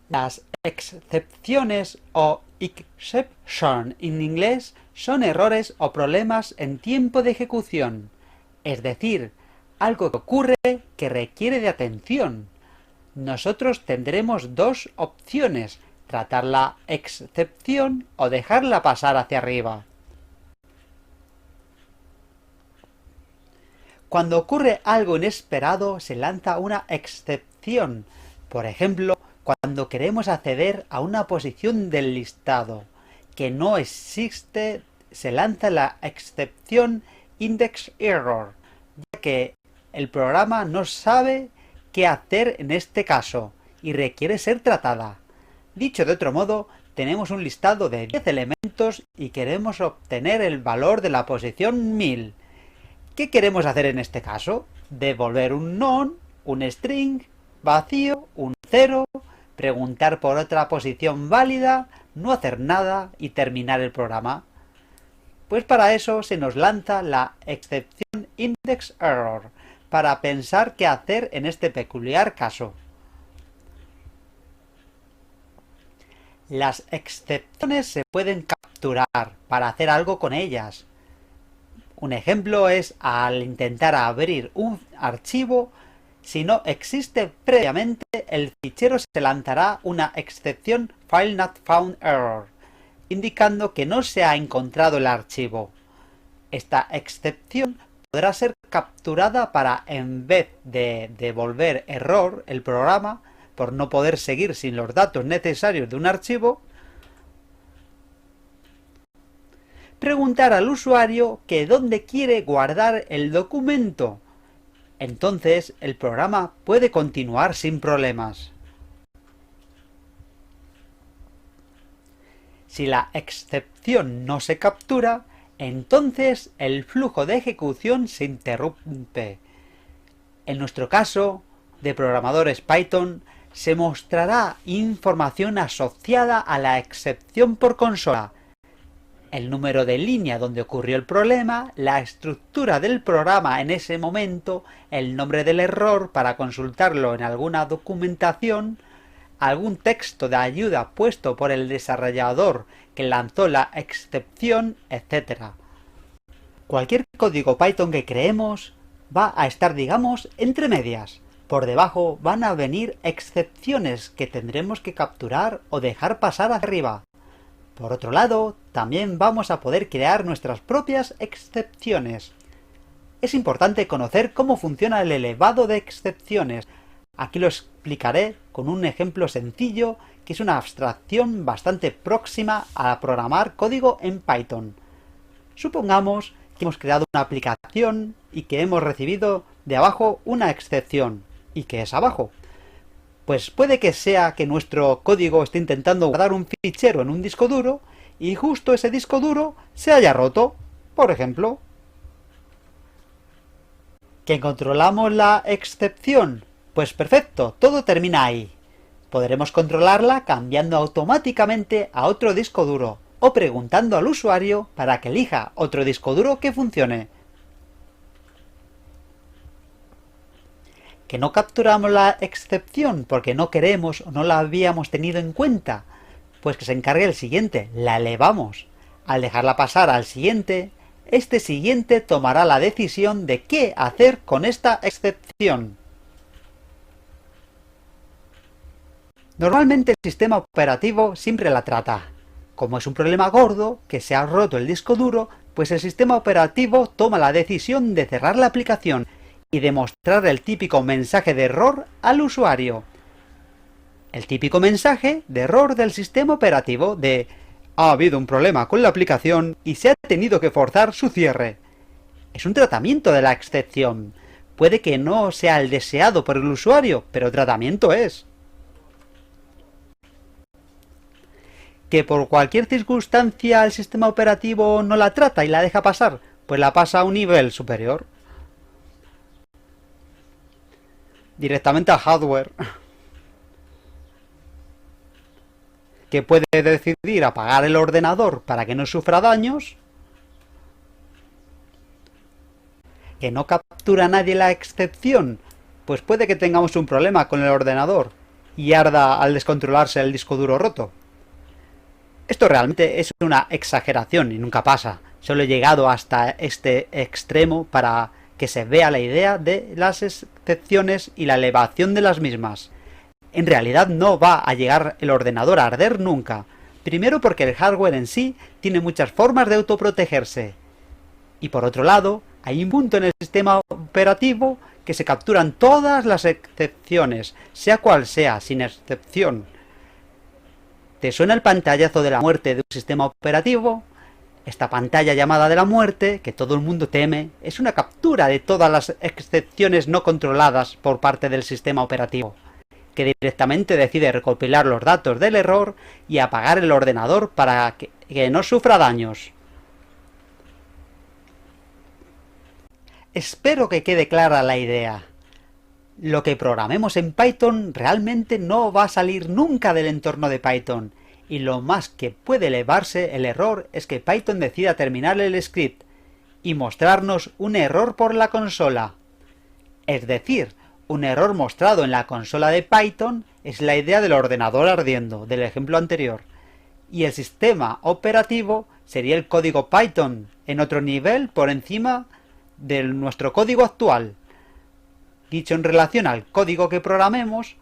Las excepciones o exception en inglés son errores o problemas en tiempo de ejecución, es decir, algo que ocurre que requiere de atención. Nosotros tendremos dos opciones, tratar la excepción o dejarla pasar hacia arriba. Cuando ocurre algo inesperado se lanza una excepción. Por ejemplo, cuando queremos acceder a una posición del listado que no existe, se lanza la excepción index error, ya que el programa no sabe qué hacer en este caso y requiere ser tratada. Dicho de otro modo, tenemos un listado de 10 elementos y queremos obtener el valor de la posición 1000. ¿Qué queremos hacer en este caso? Devolver un non, un string, vacío, un 0, preguntar por otra posición válida, no hacer nada y terminar el programa. Pues para eso se nos lanza la excepción index error, para pensar qué hacer en este peculiar caso. Las excepciones se pueden capturar para hacer algo con ellas. Un ejemplo es al intentar abrir un archivo, si no existe previamente, el fichero se lanzará una excepción File Not Found Error, indicando que no se ha encontrado el archivo. Esta excepción podrá ser capturada para, en vez de devolver error el programa, por no poder seguir sin los datos necesarios de un archivo, preguntar al usuario que dónde quiere guardar el documento. Entonces el programa puede continuar sin problemas. Si la excepción no se captura, entonces el flujo de ejecución se interrumpe. En nuestro caso, de programadores Python, se mostrará información asociada a la excepción por consola: el número de línea donde ocurrió el problema, la estructura del programa en ese momento, el nombre del error para consultarlo en alguna documentación, algún texto de ayuda puesto por el desarrollador que lanzó la excepción, etc. Cualquier código Python que creemos va a estar, digamos, entre medias. Por debajo van a venir excepciones que tendremos que capturar o dejar pasar arriba. Por otro lado, también vamos a poder crear nuestras propias excepciones. Es importante conocer cómo funciona el elevado de excepciones. Aquí lo explicaré con un ejemplo sencillo que es una abstracción bastante próxima a programar código en Python. Supongamos que hemos creado una aplicación y que hemos recibido de abajo una excepción. ¿Y qué es abajo? Pues puede que sea que nuestro código esté intentando guardar un fichero en un disco duro y justo ese disco duro se haya roto, por ejemplo. ¿Que controlamos la excepción? Pues perfecto, todo termina ahí. Podremos controlarla cambiando automáticamente a otro disco duro o preguntando al usuario para que elija otro disco duro que funcione. Que no capturamos la excepción porque no queremos o no la habíamos tenido en cuenta, pues que se encargue el siguiente, la elevamos. Al dejarla pasar al siguiente, este siguiente tomará la decisión de qué hacer con esta excepción. Normalmente el sistema operativo siempre la trata. Como es un problema gordo, que se ha roto el disco duro, pues el sistema operativo toma la decisión de cerrar la aplicación y de mostrar el típico mensaje de error al usuario. El típico mensaje de error del sistema operativo de ha habido un problema con la aplicación y se ha tenido que forzar su cierre. Es un tratamiento de la excepción. Puede que no sea el deseado por el usuario, pero tratamiento es. Que por cualquier circunstancia el sistema operativo no la trata y la deja pasar, pues la pasa a un nivel superior. Directamente al hardware. Que puede decidir apagar el ordenador para que no sufra daños. Que no captura nadie la excepción, pues puede que tengamos un problema con el ordenador y arda al descontrolarse el disco duro roto. Esto realmente es una exageración y nunca pasa. Solo he llegado hasta este extremo para que se vea la idea de las excepciones y la elevación de las mismas. En realidad no va a llegar el ordenador a arder nunca. Primero porque el hardware en sí tiene muchas formas de autoprotegerse. Y por otro lado, hay un punto en el sistema operativo que se capturan todas las excepciones, sea cual sea, sin excepción. ¿Te suena el pantallazo de la muerte de un sistema operativo? Esta pantalla llamada de la muerte, que todo el mundo teme, es una captura de todas las excepciones no controladas por parte del sistema operativo, que directamente decide recopilar los datos del error y apagar el ordenador para que no sufra daños. Espero que quede clara la idea. Lo que programemos en Python realmente no va a salir nunca del entorno de Python, y lo más que puede elevarse el error es que Python decida terminar el script y mostrarnos un error por la consola. Es decir, un error mostrado en la consola de Python es la idea del ordenador ardiendo, del ejemplo anterior, y el sistema operativo sería el código Python, en otro nivel por encima de nuestro código actual. Dicho en relación al código que programemos,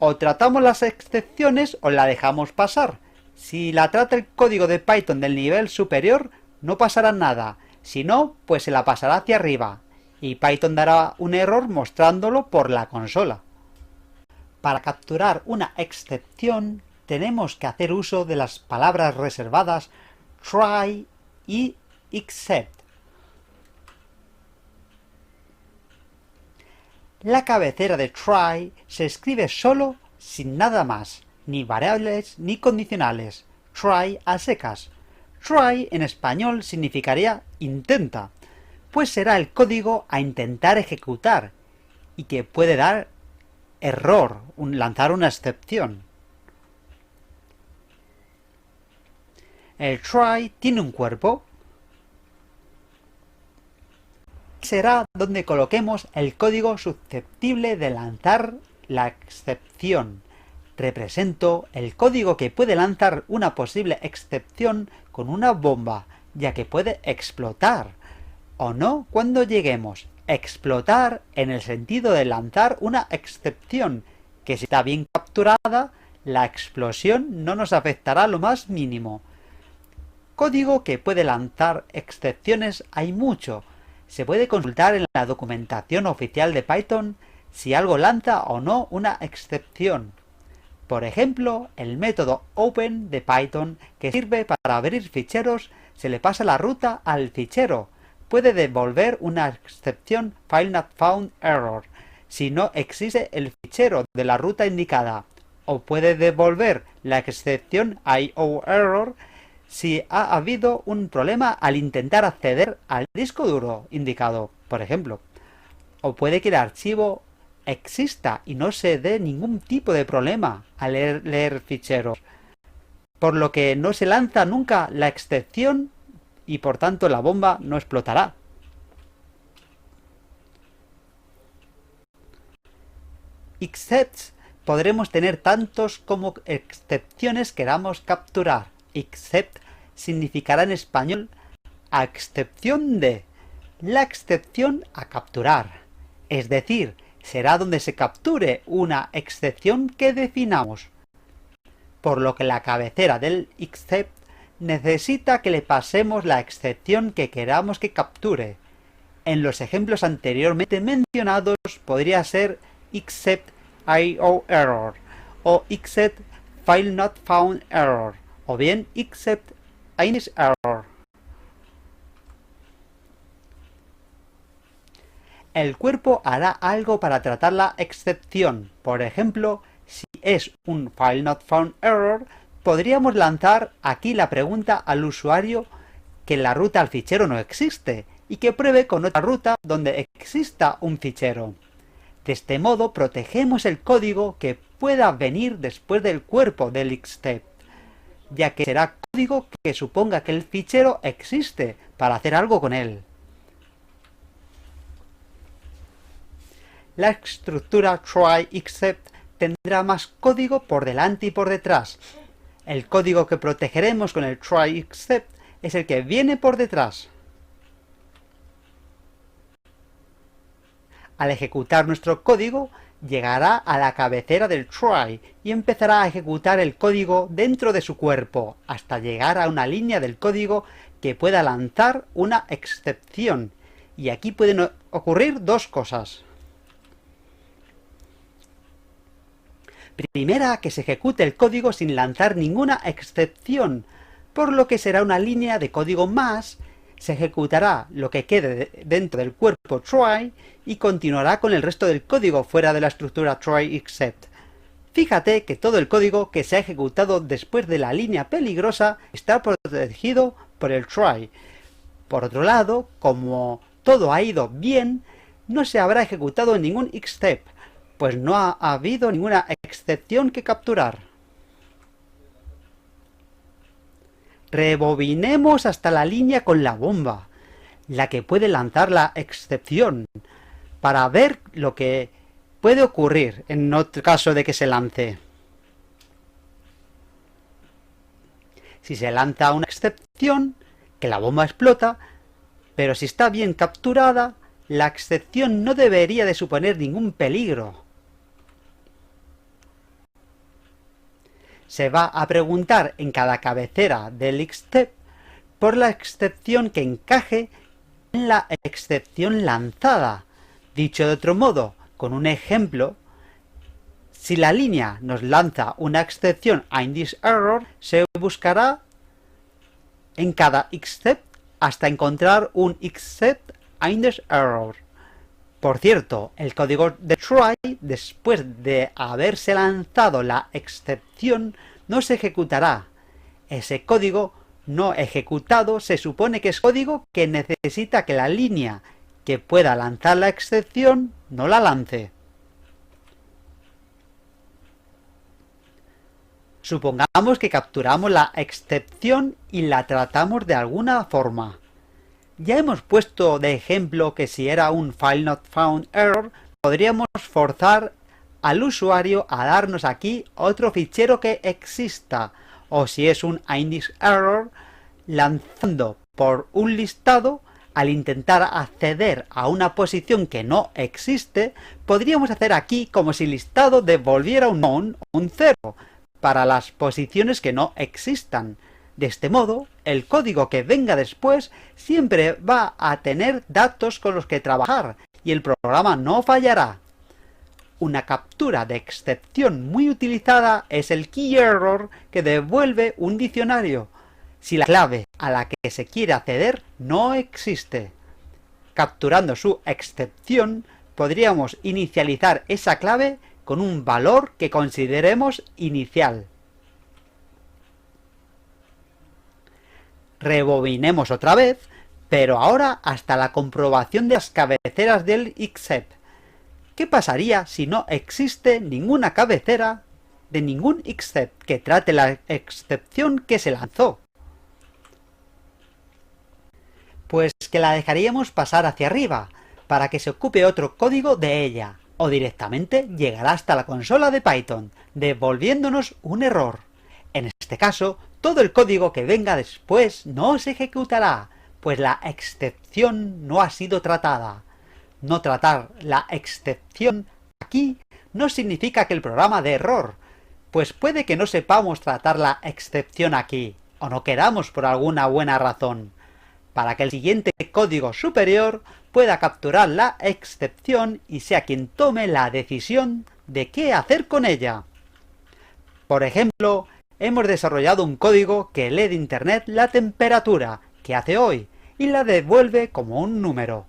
o tratamos las excepciones o la dejamos pasar. Si la trata el código de Python del nivel superior, no pasará nada, si no, pues se la pasará hacia arriba, y Python dará un error mostrándolo por la consola. Para capturar una excepción, tenemos que hacer uso de las palabras reservadas try y except. La cabecera de try se escribe solo sin nada más, ni variables ni condicionales. Try a secas. Try en español significaría intenta, pues será el código a intentar ejecutar y que puede dar error, lanzar una excepción. El try tiene un cuerpo. Será donde coloquemos el código susceptible de lanzar la excepción. Represento el código que puede lanzar una posible excepción con una bomba, ya que puede explotar. O no cuando lleguemos. Explotar en el sentido de lanzar una excepción, que si está bien capturada, la explosión no nos afectará lo más mínimo. Código que puede lanzar excepciones hay mucho. Se puede consultar en la documentación oficial de Python si algo lanza o no una excepción. Por ejemplo, el método open de Python, que sirve para abrir ficheros, se le pasa la ruta al fichero. Puede devolver una excepción file not found error si no existe el fichero de la ruta indicada, o puede devolver la excepción IO error si ha habido un problema al intentar acceder al disco duro indicado, por ejemplo. O puede que el archivo exista y no se dé ningún tipo de problema al leer ficheros, por lo que no se lanza nunca la excepción y por tanto la bomba no explotará. Excepts podremos tener tantos como excepciones queramos capturar. Except significará en español a excepción de, la excepción a capturar, es decir, será donde se capture una excepción que definamos, por lo que la cabecera del except necesita que le pasemos la excepción que queramos que capture. En los ejemplos anteriormente mencionados podría ser except IO error o except file not found error o bien except init error. El cuerpo hará algo para tratar la excepción. Por ejemplo, si es un file not found error, podríamos lanzar aquí la pregunta al usuario que la ruta al fichero no existe y que pruebe con otra ruta donde exista un fichero. De este modo protegemos el código que pueda venir después del cuerpo del except, ya que será código que suponga que el fichero existe para hacer algo con él. La estructura try except tendrá más código por delante y por detrás. El código que protegeremos con el try except es el que viene por detrás. Al ejecutar nuestro código, llegará a la cabecera del try y empezará a ejecutar el código dentro de su cuerpo, hasta llegar a una línea del código que pueda lanzar una excepción. Y aquí pueden ocurrir dos cosas. Primera, que se ejecute el código sin lanzar ninguna excepción, por lo que será una línea de código más, se ejecutará lo que quede dentro del cuerpo try y continuará con el resto del código fuera de la estructura try except. Fíjate que todo el código que se ha ejecutado después de la línea peligrosa está protegido por el try. Por otro lado, como todo ha ido bien, no se habrá ejecutado ningún except, pues no ha habido ninguna excepción que capturar. Rebobinemos hasta la línea con la bomba, la que puede lanzar la excepción, para ver lo que puede ocurrir en otro caso de que se lance. Si se lanza una excepción, que la bomba explota, pero si está bien capturada, la excepción no debería de suponer ningún peligro. Se va a preguntar en cada cabecera del except por la excepción que encaje en la excepción lanzada. Dicho de otro modo, con un ejemplo, si la línea nos lanza una excepción a index error, se buscará en cada except hasta encontrar un except a index error. Por cierto, el código de try, después de haberse lanzado la excepción, no se ejecutará. Ese código no ejecutado se supone que es código que necesita que la línea que pueda lanzar la excepción no la lance. Supongamos que capturamos la excepción y la tratamos de alguna forma. Ya hemos puesto de ejemplo que si era un file not found error, podríamos forzar al usuario a darnos aquí otro fichero que exista, o si es un index error, lanzando por un listado. Al intentar acceder a una posición que no existe, podríamos hacer aquí como si el listado devolviera un 0 para las posiciones que no existan. De este modo, el código que venga después siempre va a tener datos con los que trabajar y el programa no fallará. Una captura de excepción muy utilizada es el key error, que devuelve un diccionario si la clave a la que se quiere acceder no existe. Capturando su excepción, podríamos inicializar esa clave con un valor que consideremos inicial. Rebobinemos otra vez, pero ahora hasta la comprobación de las cabeceras del except. ¿Qué pasaría si no existe ninguna cabecera de ningún except que trate la excepción que se lanzó? Pues que la dejaríamos pasar hacia arriba, para que se ocupe otro código de ella, o directamente llegará hasta la consola de Python, devolviéndonos un error. En este caso, todo el código que venga después no se ejecutará, pues la excepción no ha sido tratada. No tratar la excepción aquí no significa que el programa dé error, pues puede que no sepamos tratar la excepción aquí, o no queramos por alguna buena razón. Para que el siguiente código superior pueda capturar la excepción y sea quien tome la decisión de qué hacer con ella. Por ejemplo, hemos desarrollado un código que lee de internet la temperatura que hace hoy y la devuelve como un número.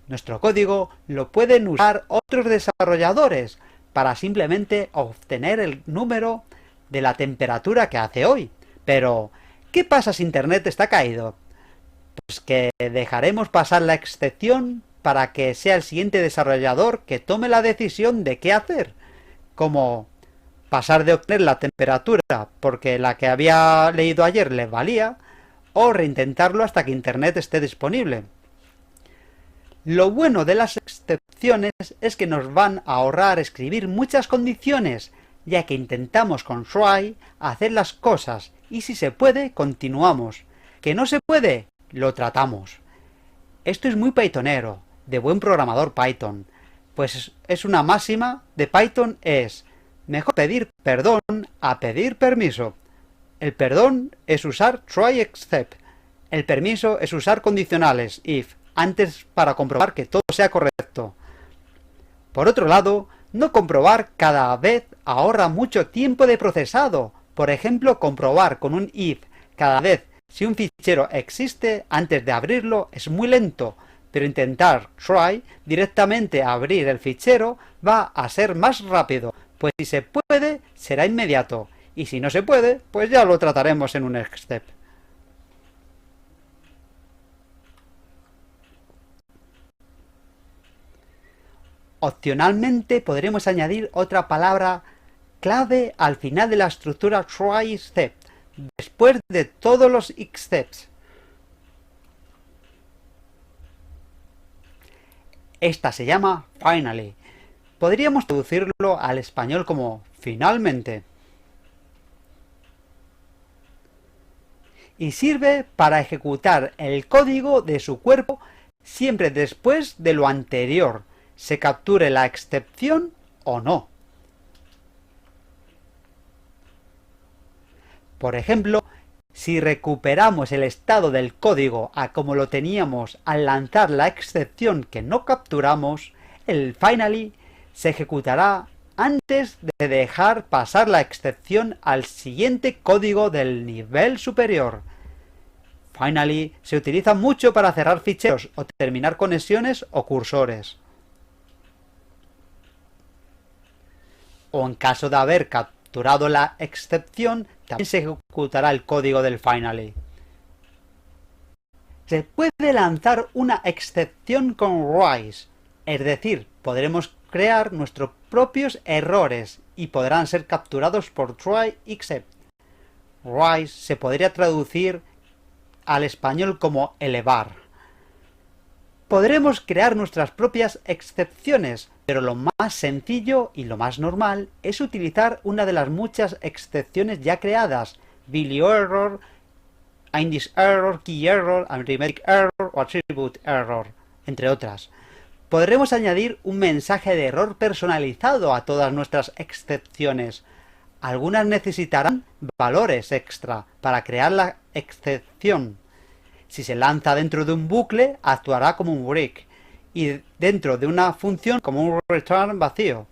Nuestro código lo pueden usar otros desarrolladores para simplemente obtener el número de la temperatura que hace hoy. Pero, ¿qué pasa si internet está caído? Pues que dejaremos pasar la excepción para que sea el siguiente desarrollador que tome la decisión de qué hacer, como pasar de obtener la temperatura porque la que había leído ayer le valía, o reintentarlo hasta que internet esté disponible. Lo bueno de las excepciones es que nos van a ahorrar escribir muchas condiciones ya que intentamos con try hacer las cosas y si se puede, continuamos. Que no se puede, lo tratamos. Esto es muy pythonero, de buen programador Python, pues es una máxima de Python es mejor pedir perdón a pedir permiso. El perdón es usar try except. El permiso es usar condicionales if antes para comprobar que todo sea correcto. Por otro lado, no comprobar cada vez ahorra mucho tiempo de procesado. Por ejemplo, comprobar con un if cada vez si un fichero existe antes de abrirlo es muy lento, pero intentar try directamente abrir el fichero va a ser más rápido, pues si se puede será inmediato, y si no se puede, pues ya lo trataremos en un next step. Opcionalmente podremos añadir otra palabra clave al final de la estructura try step, después de todos los excepts. Esta se llama finally. Podríamos traducirlo al español como finalmente. Y sirve para ejecutar el código de su cuerpo siempre después de lo anterior, se capture la excepción o no. Por ejemplo, si recuperamos el estado del código a como lo teníamos al lanzar la excepción que no capturamos, el finally se ejecutará antes de dejar pasar la excepción al siguiente código del nivel superior. Finally se utiliza mucho para cerrar ficheros o terminar conexiones o cursores. O en caso de haber capturado la excepción, también se ejecutará el código del finally. Se puede lanzar una excepción con rise, es decir, podremos crear nuestros propios errores y podrán ser capturados por try except. Rise se podría traducir al español como elevar. Podremos crear nuestras propias excepciones, pero lo más sencillo y lo más normal es utilizar una de las muchas excepciones ya creadas, value error, index error, key error, arithmetic error o attribute error, entre otras. Podremos añadir un mensaje de error personalizado a todas nuestras excepciones. Algunas necesitarán valores extra para crear la excepción. Si se lanza dentro de un bucle, actuará como un break, y dentro de una función como un return vacío.